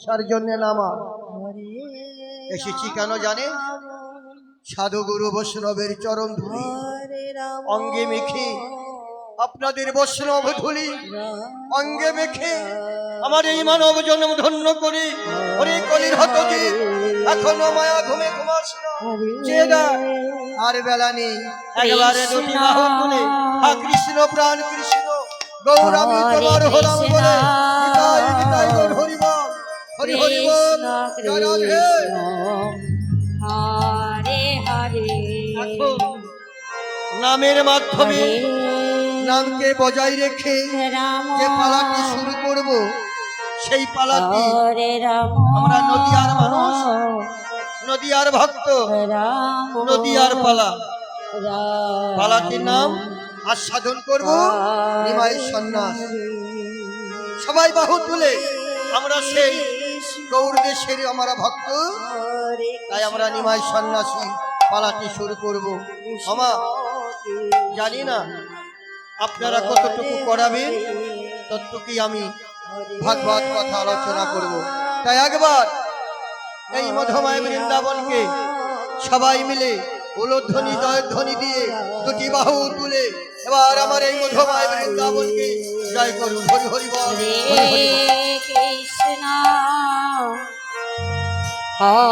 সার জন্য নামা এসেছি কেন জানে? সাধু গুরু বৈষ্ণবের চরণ ধুলি অঙ্গে মেখে, আপনাদের বৈষ্ণব ধুলি অঙ্গে মেখে আমার এই মানব জন্ম ধন্য করি। হরি কলির হতজি এখনো মায়া ঘুমে ঘুমাস না, চেয়ে দেখ আর বেলা নেই। একেবারে দুটি বাহু তুলে হা কৃষ্ণ প্রাণ কৃষ্ণ গৌর আমি তোমার হলাম বলে নিতাই নিতাই গৌর হরি বল, হরি হরি বল, জয় রাধে। হরে হরে নামের মাধ্যমে নামকে বজায় রেখে যে পালাটি শুরু করব, সেই পালাটি আমরা নদিয়ার মানুষ, নদিয়ার ভক্ত, নদিয়ার পালা। পালাটির নাম আস্বাদন করব নিমাই সন্ন্যাস। সবাই বাহু তুলে আমরা সেই গৌর দেশের আমরা ভক্ত, তাই আমরা নিমাই সন্ন্যাসী পালাটি শুরু করব। আমা জানি না আপনারা কতটুকু করাবেন, ততটুকুই আমি ভাগবত কথা আলোচনা করব। তাই একবার এই মধুময় বৃন্দাবনকে সবাই মিলে উলধ্বনি জয়ধ্বনি দিয়ে দুটি বাহু তুলে এবার আমার এই মধুময় বৃন্দাবনকে জয় করুন। হরি হরি বল। কৃষ্ণ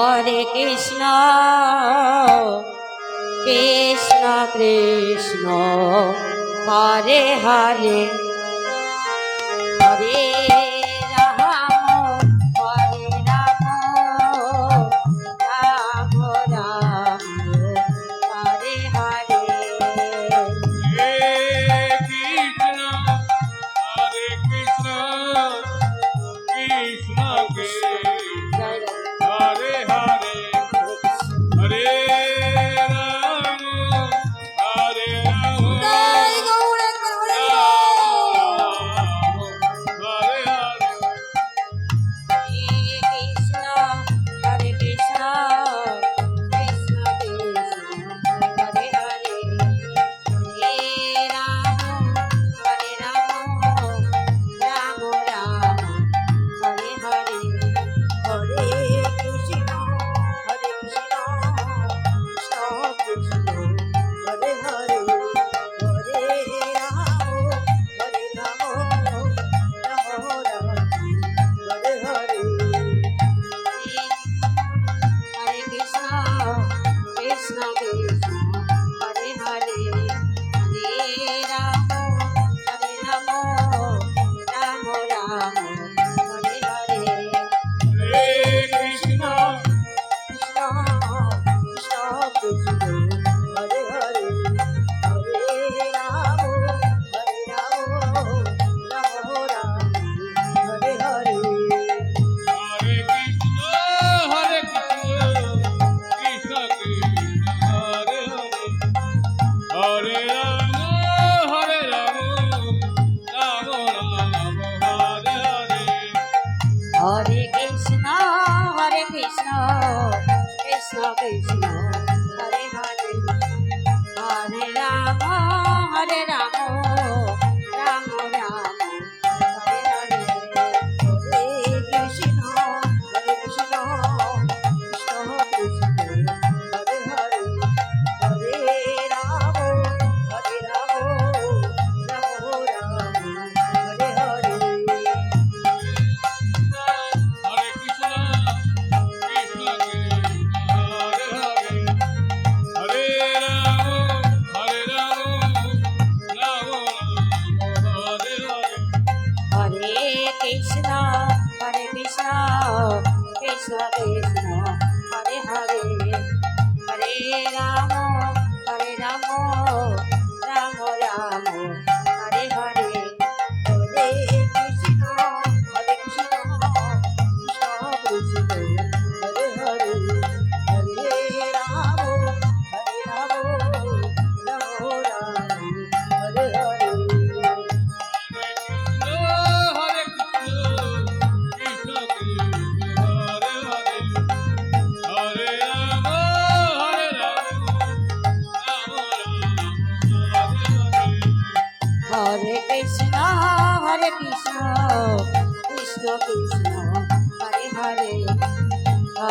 হরে কৃষ্ণ কৃষ্ণ কৃষ্ণ হরে হরে হরে রাম হরে রাম রাম রাম হরে হরে।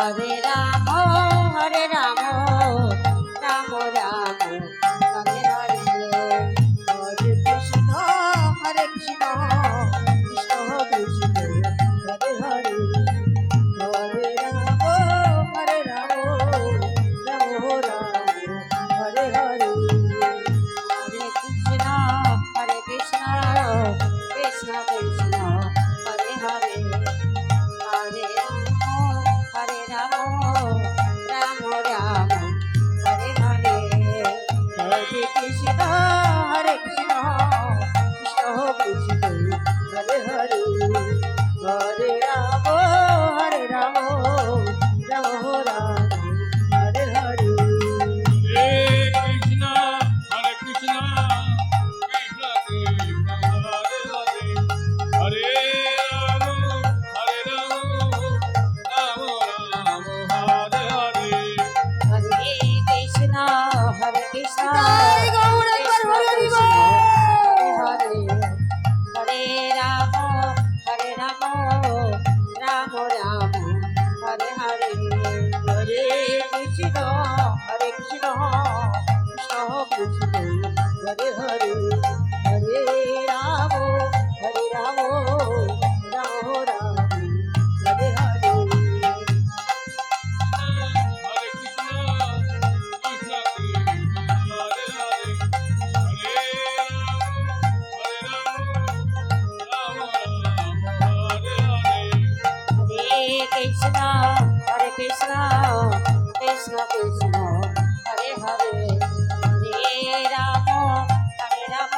হরে রাম হরে রাম রাম রাম হরে হরে হরে কৃষ্ণ কৃষ্ণ কৃষ্ণ হরে হরে হরে রাম হরে রাম রাম রাম হরে হরে হরে কৃষ্ণ কৃষ্ণ কৃষ্ণ হরে হরে হরে রাম রাম রাম হরে হরে হরে কৃষ্ণ কৃষ্ণ কৃষ্ণ কৃষ্ণ হরে হরে হরে রাম রাম রাম হরে হরে কৃষ্ণ হরে কৃষ্ণ কৃষ্ণ কৃষ্ণ হরে হরে হরে রাম রাম রাম হরে হরে হরে কৃষ্ণ কৃষ্ণ হরে হরে রাম রাম রাম হরে হরে হরে কৃষ্ণ কৃষ্ণ কৃষ্ণ কৃষ্ণ হরে হরে হরে রাম রাম রাম হরে হরে হরে কৃষ্ণ কৃষ্ণ কৃষ্ণ হরে হরে হরে রাম হরে হরে হরে কৃষ্ণ কৃষ্ণ কৃষ্ণ কৃষ্ণ হরে হরে হরে রাম রাম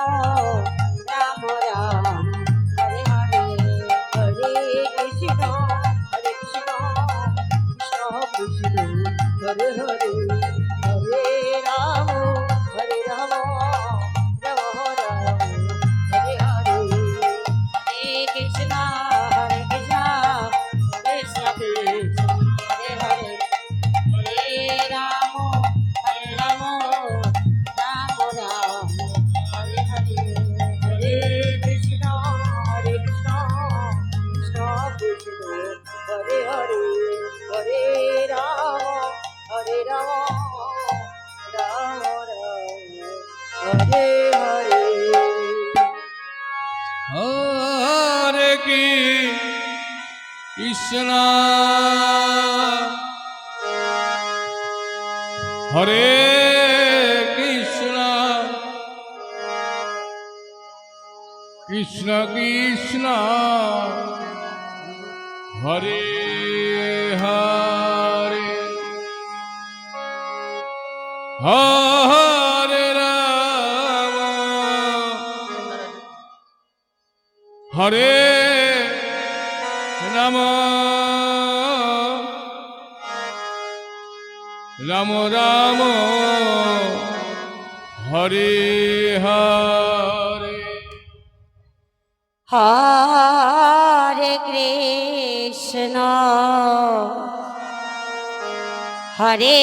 রাম রাম হরে হরে হরে কৃষ্ণ কৃষ্ণ কৃষ্ণ হরে হরে হরে রাম রাম রাম হরে হরে হরে কৃষ্ণ কৃষ্ণ কৃষ্ণ কৃষ্ণ হরে হরে হরে রাম রাম রাম হরে হরে হরে কৃষ্ণ কৃষ্ণ কৃষ্ণ কৃষ্ণ হরে হরে হরে রাম রাম রাম হরে হরে হরে কৃষ্ণ হরে কৃষ্ণ কৃষ্ণ কৃষ্ণ হরে হরে হরে রাম হরে রাম রাম রাম হরে হরে হরে কৃষ্ণ হরে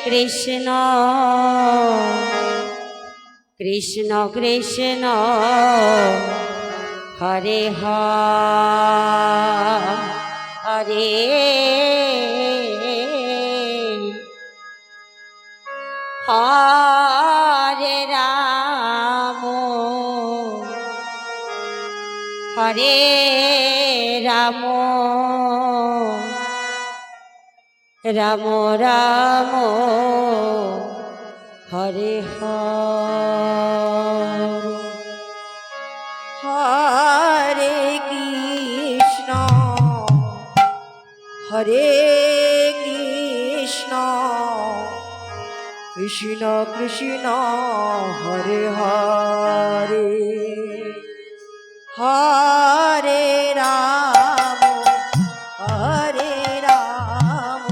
কৃষ্ণ কৃষ্ণ কৃষ্ণ হরে হরে হরে রাম হরে রাম রাম রাম হরে হরে হরে কৃষ্ণ হরে কৃষ্ণ কৃষ্ণ কৃষ্ণ হরে হরে হরে রাম রাম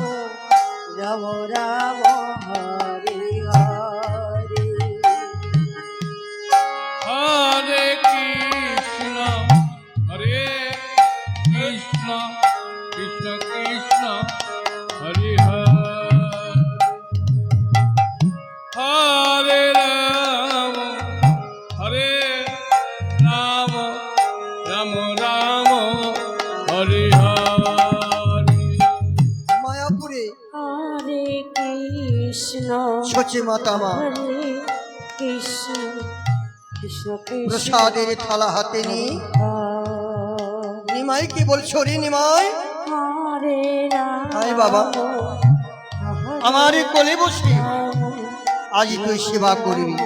রাম রাম হরে হরে হরে কৃষ্ণ হরে কৃষ্ণ কৃষ্ণ কৃষ্ণ হরে হরে রাম রাম রাম হরে হরে কৃষ্ণ সচি মাতা মা হরে কৃষ্ণ কৃষ্ণ কৃষ্ণ প্রসাদের থালা হাতে নিয়ে নিমাই কি বলছো রে নিমাই? হরে রাম হায় বাবা, আমার এই কোলে বসে আজ তুই সেবা করবি।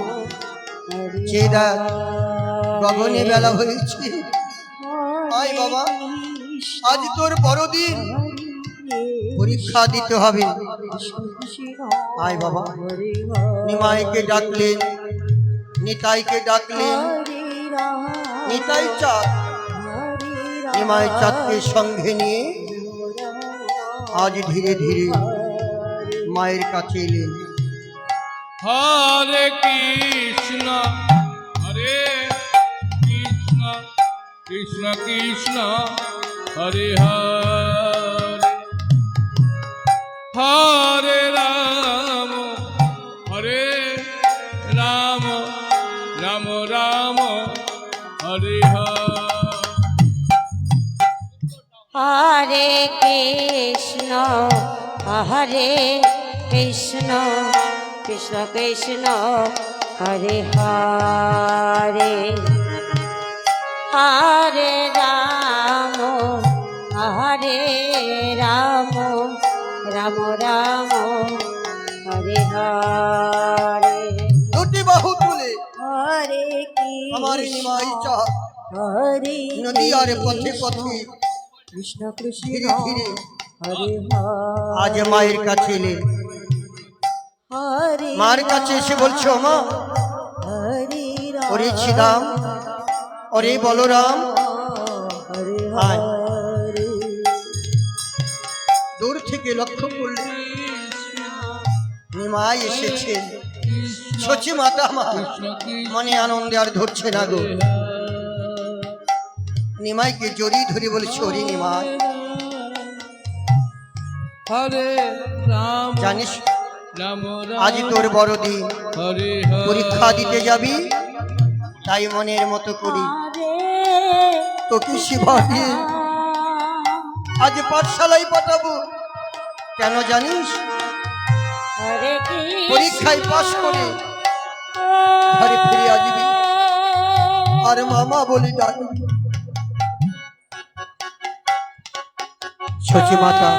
যে দেখ গগনে বেলা হয়েছে। আয় বাবা, আজ তোর বড়দিন, পরীক্ষা দিতে হবে। আয় বাবা। নিমাইকে ডাকলেন, নিতাইকে ডাকলেন। নিতাই চাঁদ নিমাই চাঁদকে সঙ্গে নিয়ে আজ ধীরে ধীরে মায়ের কাছে এলেন। হরে কৃষ্ণ হরে কৃষ্ণ কৃষ্ণ কৃষ্ণ হরে হরে হরে রাম হরে রাম রাম রাম হরে হরে হরে কৃষ্ণ হরে কৃষ্ণ কৃষ্ণ কৃষ্ণ হরে হরে হরে রাম রাম রাম হরে হরে দুটি বাহু তুলে হরে আমার নিমাই চাঁদ হরে নদী আর পথে পথে কৃষ্ণ কৃষ্ণ ধীরে ধীরে হরে আজ মায়ের কাছে এলেন। হরে মার কাছে এসে বলছো, মা হরে ওরে ছিদাম, ওরে বলরাম, হরে আয়। হরে দূর থেকে লক্ষ্য করলে নিমাই এসেছেন। সচি মাতা মা মনে আনন্দে আর ধরছে না গো। নিমাইকে জড়িয়ে ধরে বলছে, ওরে নিমাই, হরে রাম জানিস রাম আজ তোর বড়দিন, হরে পরীক্ষা দিতে যাবি, তাই মনের মতো করি তোকে সেবা দিয়ে আজ পাঠশালায় পাঠাবো। কেন জানিস? হরে পরীক্ষায় পাশ করে ঘরে ফিরে আসবি আর মামা বলি ডাকবি। সচি মাতা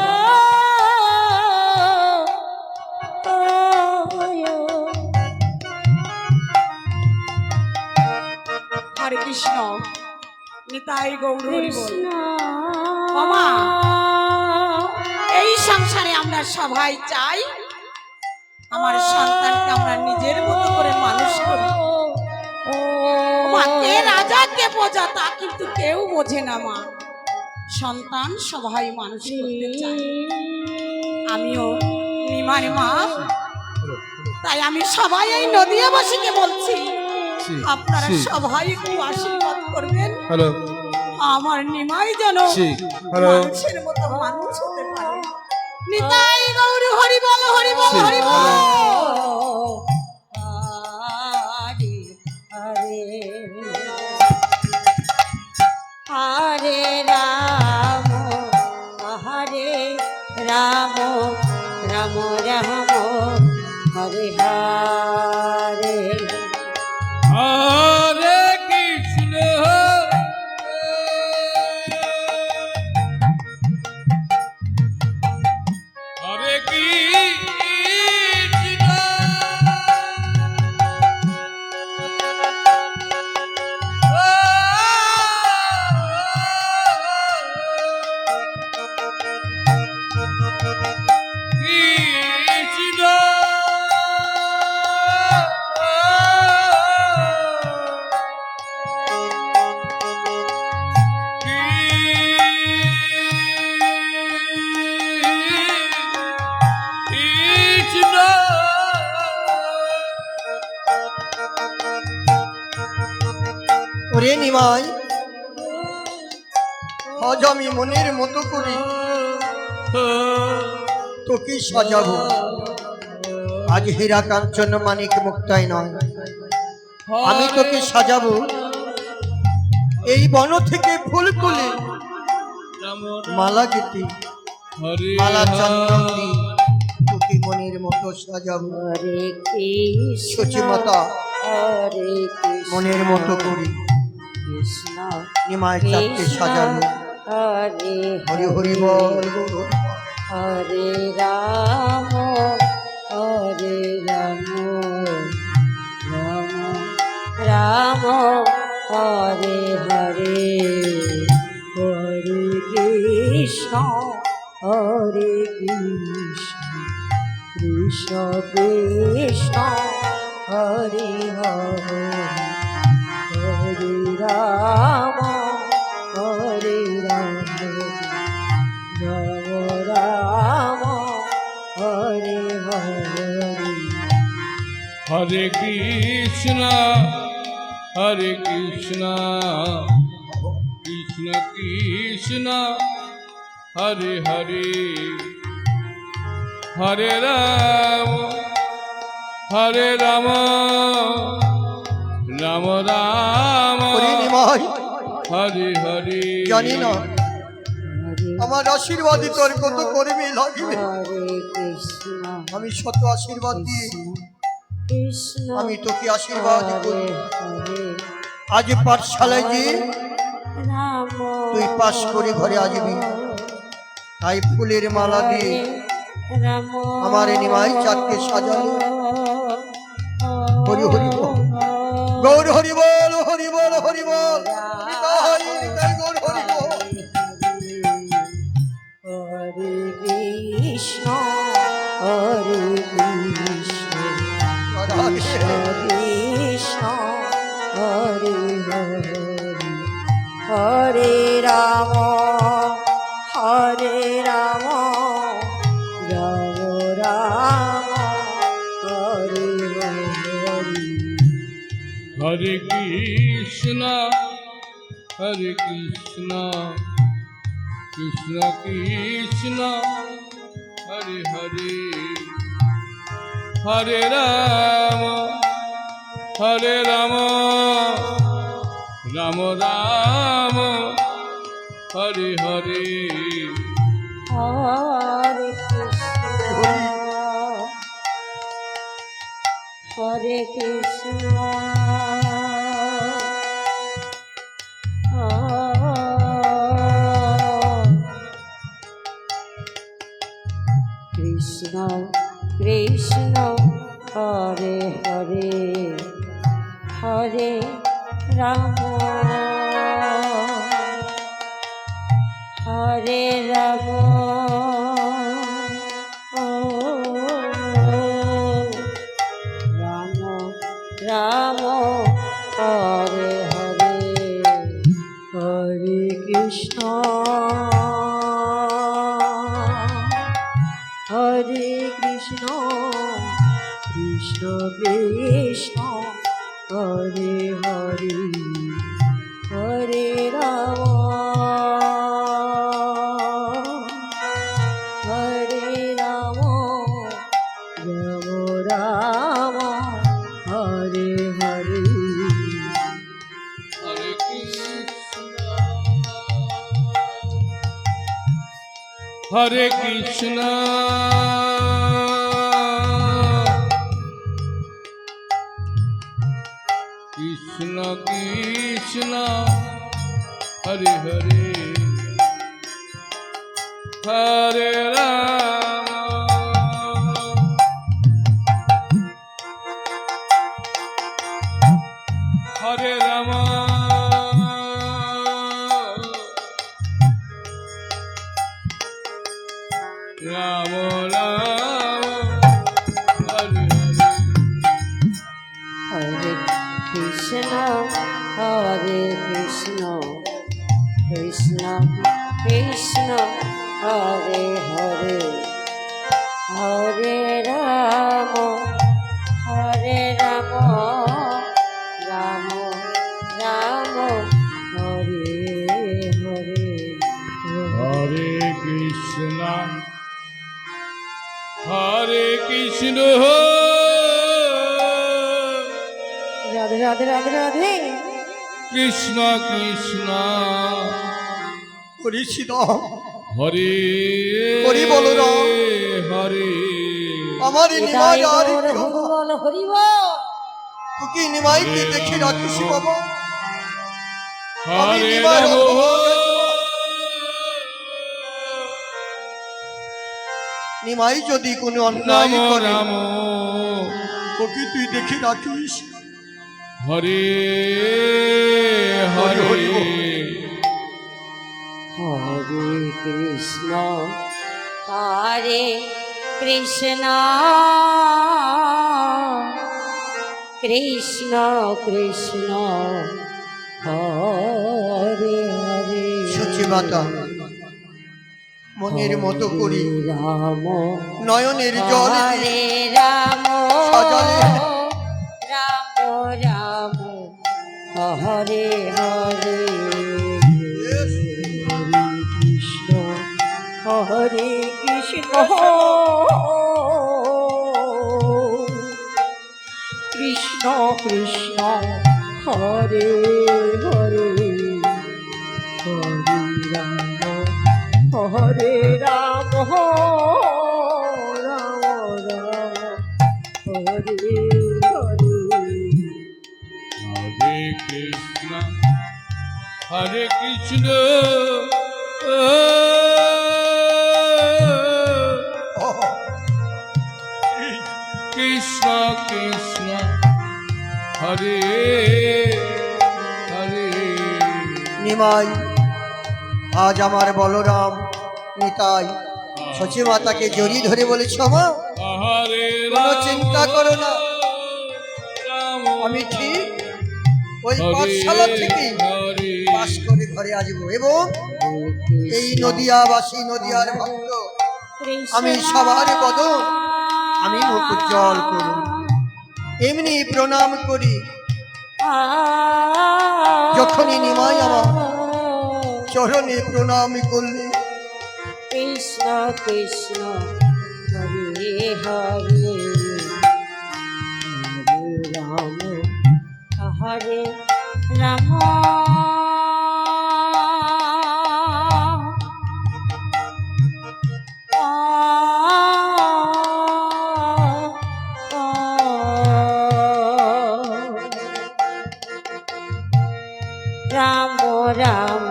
হরে কৃষ্ণ নিতাই গৌর হরি বল। মামা, এই সংসারে আমরা সবাই চাই আমার সন্তানকে আমরা নিজের মতো করে মানুষ করি। মা, কে রাজা কে প্রজা তা কিন্তু কেউ বোঝে না মা। সন্তান সবাই মানুষ করতে চায়। আমিও নিমার মা, তাই আমি সবাই এই নদীয়াবাসীকে বলছি, আপনারা সবাই একটু আশীর্বাদ করবেন আমার নিমাই যেন মানুষের মতো মানুষ হতে পারে। নিতাই গৌর হরি বল হরি বল হরি বল। হরে রাম রাম রাম হরে হরে হরে কৃষ্ণ হরে কৃষ্ণ কৃষ্ণ কৃষ্ণ ওরে নিমাই, আজ আমি মনের মতো করে তোকে সাজাবো। আজ হীরা কাঞ্চন মানিক মুক্তাই নয়, আমি তোকে সাজাবো। এই বন থেকে ফুল তুলে মালা গেতে, হরে মালা চন্দন দিয়ে তোকে চাঁদকে মনের মতো সাজাবো। হরে কৃষ্ণ সচি মাতা হরে কৃষ্ণ মনের মতো করি কৃষ্ণ নিমায় চাঁদকে সাজালো। হরে হরি হরি বল গৌর হরি বল। হরে রাম হরে রাম রাম রাম হরে হরে হরে কৃষ্ণ হরে কৃষ্ণ কৃষ্ণ কৃষ্ণ হরে হরে হরে রাম হরে রাম রাম রাম হরে হরে হরে কৃষ্ণ হরে কৃষ্ণ কৃষ্ণ কৃষ্ণ হরে হরে হরে রাম রাম রাম হরি নিমাই হরে হরে জানি না হরে আমার আশীর্বাদই তোর কত করবি লাগবে। হরে কৃষ্ণ আমি শত আশীর্বাদ দিয়ে কৃষ্ণ আমি তোকে আশীর্বাদ করি। হরে আজ পাঠশালায় যে রাম তুই পাশ করে ঘরে আসবি, তাই ফুলের মালা দিয়ে রাম আমার এই নিমাই চাঁদকে সাজালো। হরি হরি বল গৌর হরি বল হরি বল হরি বল নিতাই নিতাই গৌর হরি বল। হরে কৃষ্ণ হরে কৃষ্ণ রাধা কৃষ্ণ কৃষ্ণ হরে হরে হরে রাম হরে রাম রাম রাম হরে হরে হরে কৃষ্ণ হরে কৃষ্ণ কৃষ্ণ কৃষ্ণ হরে হরে হরে রাম রাম রাম হরে হরে হরে কৃষ্ণ হরে কৃষ্ণ কৃষ্ণ কৃষ্ণ হরে হরে হরে রাম হরে রাম রাম রাম হরে হরে হরে কৃষ্ণ হরে কৃষ্ণ কৃষ্ণ কৃষ্ণ হরে হরে হরে রাম হরে রাম রাম রাম হরে হরে হরে কৃষ্ণ হরে কৃষ্ণ কৃষ্ণ কৃষ্ণ হরে হরে হরে রাম হরে রাম রাম রাম হরে হরে হরে কৃষ্ণ হরে কৃষ্ণ কৃষ্ণ কৃষ্ণ হরে হরে হরে রাম রাম রাম হরে হরে হরে কৃষ্ণ হরে কৃষ্ণ রাধে রাধে রাধে রাধে কৃষ্ণ কৃষ্ণ হরি শ্রীরাম হরে হরি বলরাম। হরে আমার নিমাই এটাই আর তোর কেউ না। ভুবন হরিব তুই কি নিমাইকে দেখে রাখিস বাবা? আমি হরে নিমাইয়ের রাম অপমান নিমাই যদি কোনো অন্যায় রাম করে রাম ওকে তুই দেখে রাখিস। হরে হরি হরে হরি হরে কৃষ্ণ হরে কৃষ্ণ কৃষ্ণ কৃষ্ণ হরে হরে সচিবাতা মনের মতো করি রাম নয়নের জল হরে রাম সজলে রাম রাম হরে হরে কৃষ্ণ হরে কৃষ্ণ কৃষ্ণ কৃষ্ণ হরে হরে হরে রাম হরে রাম রাম রাম হরে হরে হরে কৃষ্ণ হরে কৃষ্ণ কৃষ্ণ কৃষ্ণ হরে হরে নিমাই আজ আমার বলরাম নিতাই সচিমাতাকে জড়িয়ে ধরে বলেছ মা হরে কোনো চিন্তা করো না, রাম আমি ঠিক ওই হরে পাঠশালা থেকে হরে পাশ করে ঘরে আসব এবং এই নদিয়াবাসী নদিয়ার ভক্ত আমি সবার বদন আমি মুখ উজ্জ্বল করব, এমনি প্রণাম করি। যখনই নিমাই আমার চরণে প্রণাম করলে কৃষ্ণ কৃষ্ণ হরে হরে হরে রাম রাম রাম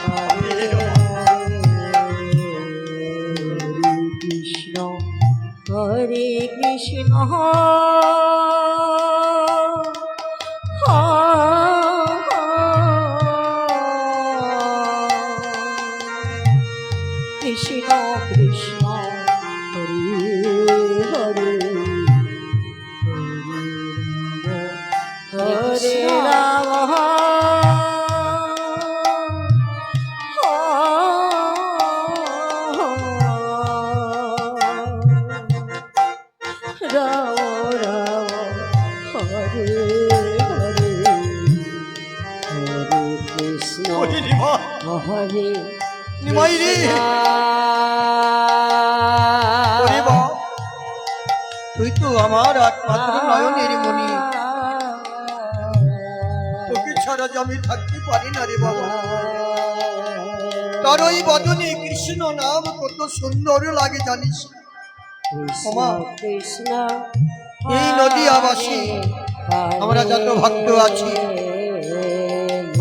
হরে কৃষ্ণ হরে কৃষ্ণ কৃষ্ণ কৃষ্ণ হরে হরে হরে রাম রাম রাম হরে হরে হরে কৃষ্ণ ওরে নিমাই, হরে নিমাই রে ওরে বা তুই তো আমার একমাত্র নয়নের মণি, তোকে ছাড়া যে আমি থাকতে পারি না রে বাবা। তার ওই বদনে কৃষ্ণ নাম কত সুন্দর লাগে জানিস। ওমা, কৃষ্ণ এই নদিয়াবাসী আমরা যত ভক্ত আছি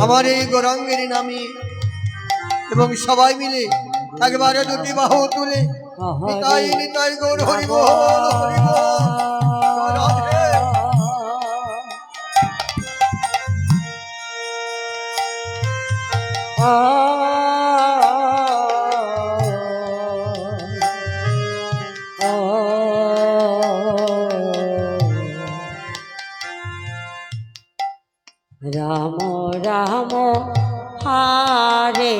আমার এই গৌরাঙ্গের নামে এবং সবাই মিলে একবারে দুটি বাহু তুলে নিতাই নিতাই গৌর হরি বল হরি বল রাধে। রাম রাম হরে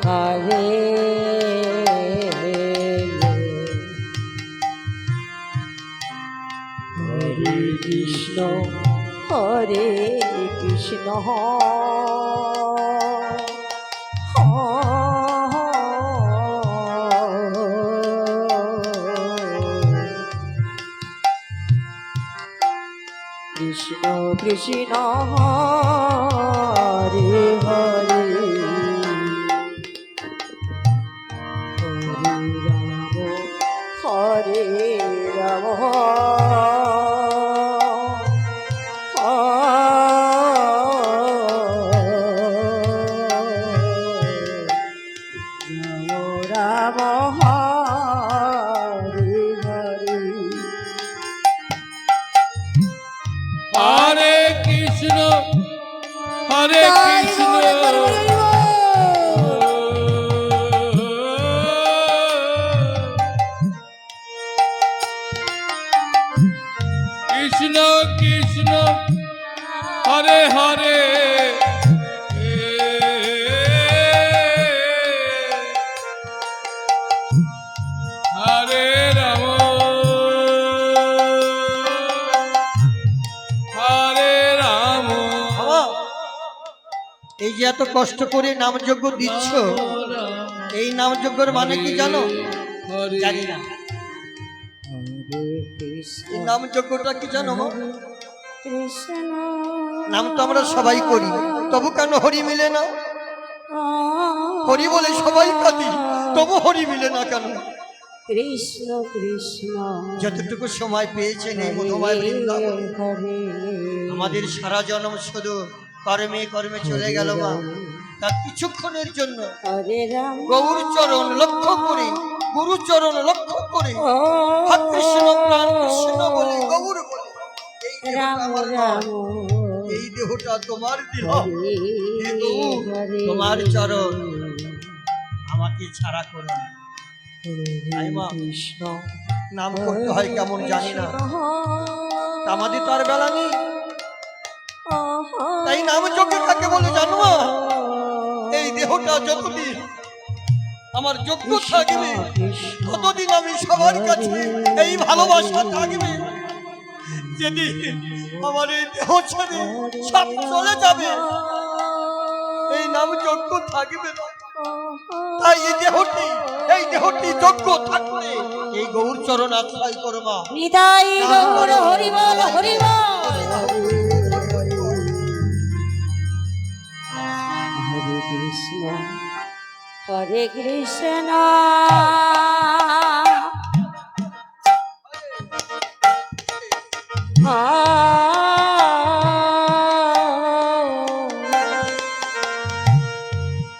হরে হরে কৃষ্ণ হরে কৃষ্ণ কৃষ্ণ কৃষ্ণ হরে হরে হরে রাম হরে রাম রাম হরে হরে হরে কৃষ্ণ হরে কৃষ্ণ কৃষ্ণ কৃষ্ণ হরে হরে হরে রাম হরে রাম বাবা, এই যে এত কষ্ট করে নামযজ্ঞ দিচ্ছ, এই নামযজ্ঞের মানে কি জানো? হরে জানি না। হরে কৃষ্ণ এই নামযজ্ঞটা কি জানো মা? কৃষ্ণ নাম তো আমরা সবাই করি, তবু কেন হরি মিলে না? হরি বলে সবাই কাঁদি, তবু হরি মিলে না কেন? কৃষ্ণ কৃষ্ণ যতটুকু সময় পেয়েছেন এই মধুময় বৃন্দাবন, হরে আমাদের সারা জন্ম শুধু কর্মে কর্মে চলে গেল মা। তার কিছুক্ষণের জন্য হরে রাম গৌর চরণ লক্ষ্য করে, গুরু চরণ লক্ষ্য করে, হাত কৃষ্ণ প্রাণ কৃষ্ণ বলে, গৌর বলে, এই দেহটা রাম আমার নয়, রাম এই দেহটা তোমার দেহ, হরে হে গৌর, হরে তোমার চরণ, আমাকে ছাড়া করো না। তাই মা, কৃষ্ণ নাম করতে হয় কেমন জানি না, তা আমাদের তো আর বেলা নেই। তাই নাম যজ্ঞ কাকে বলে জানো মা? এই দেহটা যতদিন আমার যোগ্য থাকবে, ততদিন আমি সবার কাছে এই ভালোবাসা থাকবে। যেদিন আমার এই দেহ ছেড়ে সব চলে যাবে, এই নাম যোগ্য থাকবে না। তাই এই দেহটি যোগ্য থাকবে, এই গৌর চরণ আশ্রয় করো মা। হৃদয় গৌর হরি বল হরি বল হরে কৃষ্ণ হরে কৃষ্ণ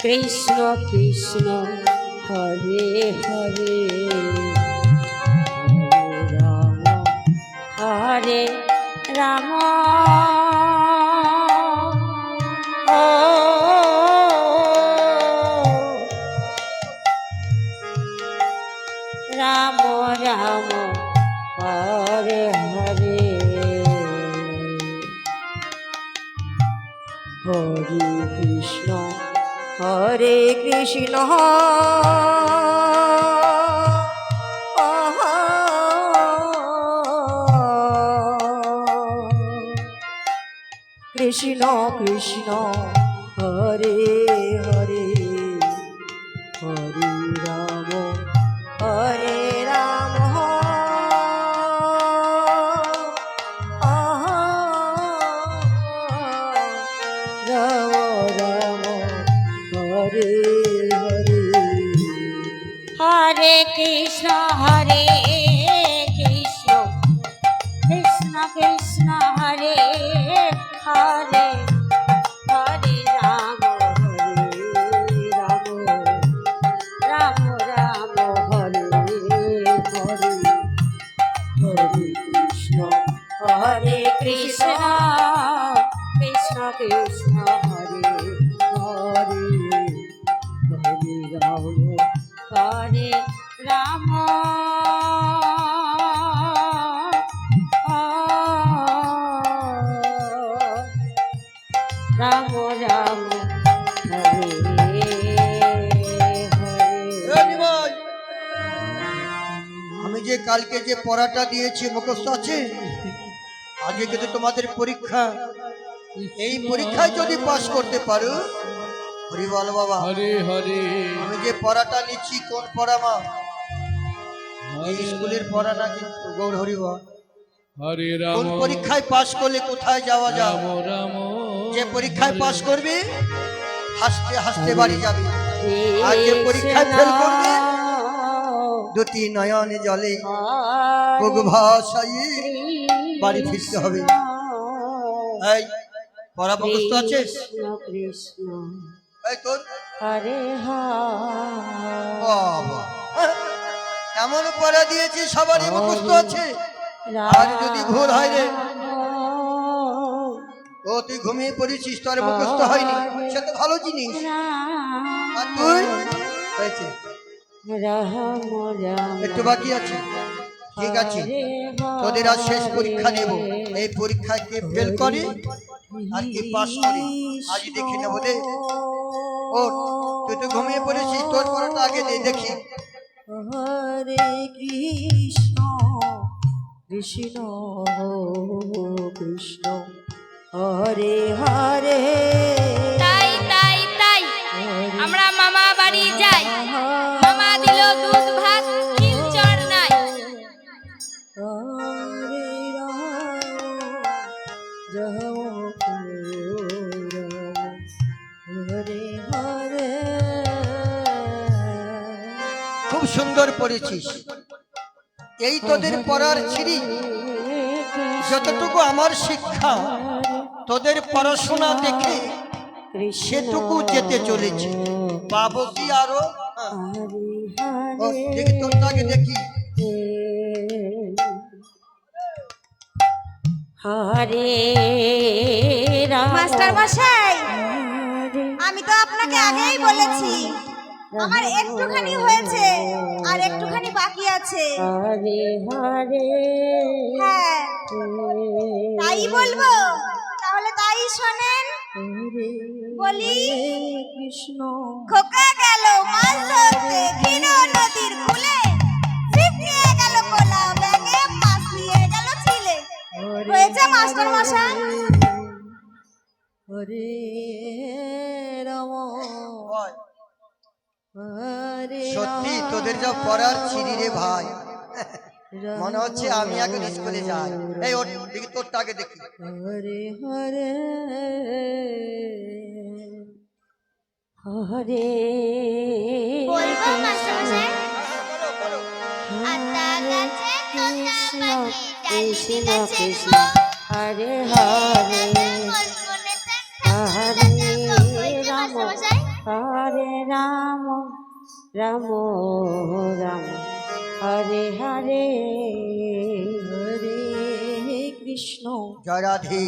কৃষ্ণ কৃষ্ণ হরে হরে হরে রাম রাম রাম হরে হরে হরে কৃষ্ণ হরে কৃষ্ণ কৃষ্ণ কৃষ্ণ হরে হরে হরে রাম হরে রাম রাম রাম হরে হরে হরে কৃষ্ণ হরে কৃষ্ণ কৃষ্ণ কৃষ্ণ হরে হরে হরে রাম রাম রাম হরে হরে হরে কৃষ্ণ হরে কৃষ্ণ কৃষ্ণ কৃষ্ণ হরে হরে হরে রাম রাম রাম হরে হরে এ নিমাই, আমি যে কালকে যে পড়াটা দিয়েছি মুখস্থ আছে, আজকে কিন্তু তোমাদের পরীক্ষা। এই পরীক্ষায় যদি পাশ করতে পারো, হরি বল বাবা। হরে হরে আমি যে পড়াটা নিচ্ছি কোন পড়া মা? এই স্কুলের পড়া না কিন্তু, গৌর হরি বল। হরে কোন রাম পরীক্ষায় পাশ করলে কোথায় যাওয়া রাম যাবে? রাম যে পরীক্ষায় পাশ করবে হাসতে হাসতে বাড়ি যাবে, আর যে পরীক্ষায় ফেল করবে দুটি নয়নে জলে হরে বুক ভাসাইয়ে বাড়ি ফিরতে হবে। এই পড়া মুখস্থ আছে? কৃষ্ণ কৃষ্ণ এই তোর হরে বাবা, এমন পড়া দিয়েছি সবারই মুখস্থ আছে। আর যদি ভুল হয় রে, ও তুই ঘুমিয়ে পড়েছিস, তোর মুখস্থ হয়নি, সে তো ভালো জিনিস। আর তুই হয়েছে, রাম রাম একটু বাকি আছে। ঠিক আছে, তোদের আজ শেষ পরীক্ষা নেব। এই পরীক্ষায় কে ফেল করে আর কে পাস করে আজ দেখে নেবো। দে ও, তুই তো ঘুমিয়ে পড়েছিস, তোর পড়াটা আগে দে দেখি। হরে কৃষ্ণ কৃষ্ণ কৃষ্ণ হরে হরে তাই তাই তাই আমরা মামা বাড়ি যাই, মামা দিল দুধ ভাত খিলচর নাই। হরে রাম হরে হরে খুব সুন্দর পড়েছিস। এই তোদের পড়ার ছিরি, যতটুকু আমার শিক্ষা তোদের পড়াশোনা দেখে সেটুকু যেতে চলেছে। পাবো কি আরো? ও, দেখি তোরটা আগে দেখি। হরে রাম মাস্টার মশাই, হরে আমি তো আপনাকে আগেই বলেছি আমার একটুখানি হয়েছে আর একটুখানি বাকি আছে। হরে হরে হ্যাঁ, তাই বলবো, তাহলে তাই শোনেন। বলি, কৃষ্ণ খোকা গেল মাছ ধরতে ক্ষীণ নদীর কূলে, ছিপ নিয়ে গেল কোলা ব্যাগে, মাছ নিয়ে গেল ছিলে। হয়েছে মাস্টার মশাই? হরে রাম হরে সত্যি তোদের যা পড়ার ছিরি রে ভাই, মনে হচ্ছে আমি এখন স্কুলে যাই। এই ওর দেখি তোরটা আগে দেখি। হরে হরে হরে বলবো মাস্টার মশাই? আতা গাছে কৃষ্ণ কৃষ্ণ কৃষ্ণ কৃষ্ণ হরে হরে হরে রাম হরে রাম রাম রাম হরে হরে হরে কৃষ্ণ জয় রাধে।